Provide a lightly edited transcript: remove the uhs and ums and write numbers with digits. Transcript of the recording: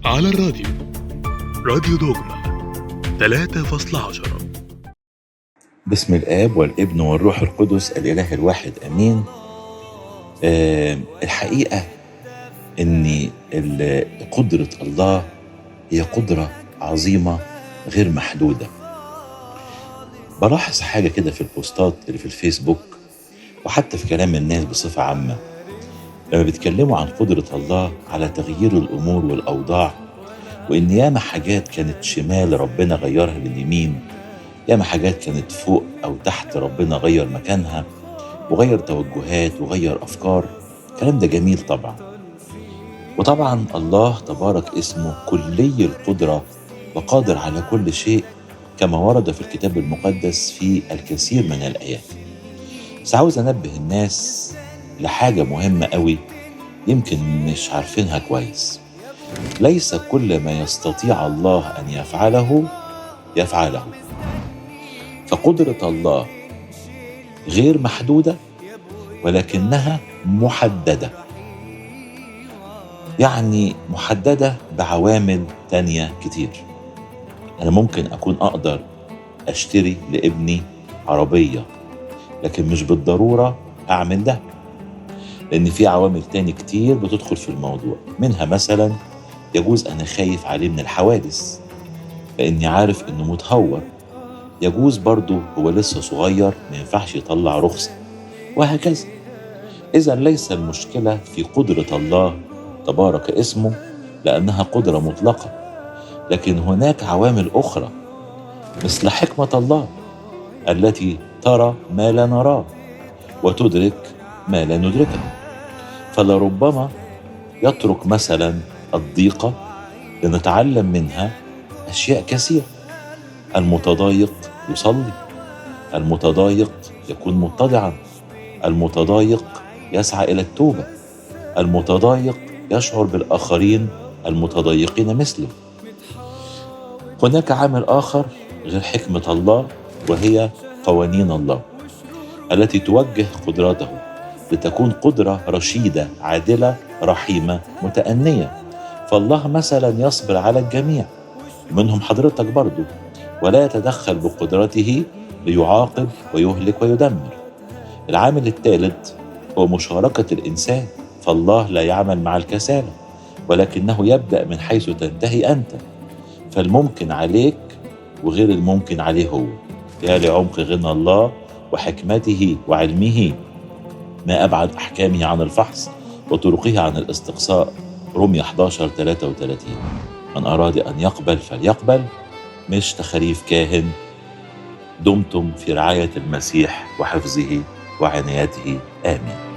على الراديو، راديو دوجما 3.10. باسم الآب والابن والروح القدس الإله الواحد أمين. الحقيقة إن قدرة الله هي قدرة عظيمة غير محدودة. بلاحظ حاجة كده في البوستات اللي في الفيسبوك وحتى في كلام الناس بصفة عامة لما بيتكلموا عن قدرة الله على تغيير الأمور والأوضاع، وإن ياما حاجات كانت شمال ربنا غيرها لليمين، ياما حاجات كانت فوق أو تحت ربنا غير مكانها وغير توجهات وغير أفكار. الكلام ده جميل طبعا، وطبعا الله تبارك اسمه كلي القدرة وقادر على كل شيء كما ورد في الكتاب المقدس في الكثير من الآيات. بس عاوز أنبه الناس لحاجة مهمة قوي يمكن مش عارفينها كويس. ليس كل ما يستطيع الله أن يفعله، فقدرة الله غير محدودة ولكنها محددة، يعني محددة بعوامل تانية كتير. أنا ممكن أكون أقدر أشتري لابني عربية، لكن مش بالضرورة أعمل ده، لأن في عوامل تاني كتير بتدخل في الموضوع. منها مثلا يجوز أنا خايف عليه من الحوادث لأني عارف إنه متهور، يجوز برضو هو لسه صغير ما ينفعش يطلع رخصة، وهكذا. إذا ليس المشكلة في قدرة الله تبارك اسمه لأنها قدرة مطلقة، لكن هناك عوامل أخرى مثل حكمة الله التي ترى ما لا نراه وتدرك ما لا ندركه. فلربما يترك مثلا الضيقة لنتعلم منها أشياء كثيرة. المتضايق يصلي، المتضايق يكون متضعا، المتضايق يسعى إلى التوبة، المتضايق يشعر بالآخرين المتضايقين مثله. هناك عامل آخر غير حكمة الله، وهي قوانين الله التي توجه قدرته لتكون قدرة رشيدة عادلة رحيمة متأنية. فالله مثلا يصبر على الجميع منهم حضرتك برضو، ولا يتدخل بقدرته ليعاقب ويهلك ويدمر. العامل الثالث هو مشاركة الإنسان، فالله لا يعمل مع الكسالى ولكنه يبدأ من حيث تنتهي أنت. فالممكن عليك وغير الممكن عليه هو. يا لعمق غنى الله وحكمته وعلمه، ما أبعد أحكامه عن الفحص وطرقه عن الاستقصاء. رمية 11:33. من أراد أن يقبل فليقبل، مش تخريف كاهن. دمتم في رعاية المسيح وحفظه وعنايته، آمين.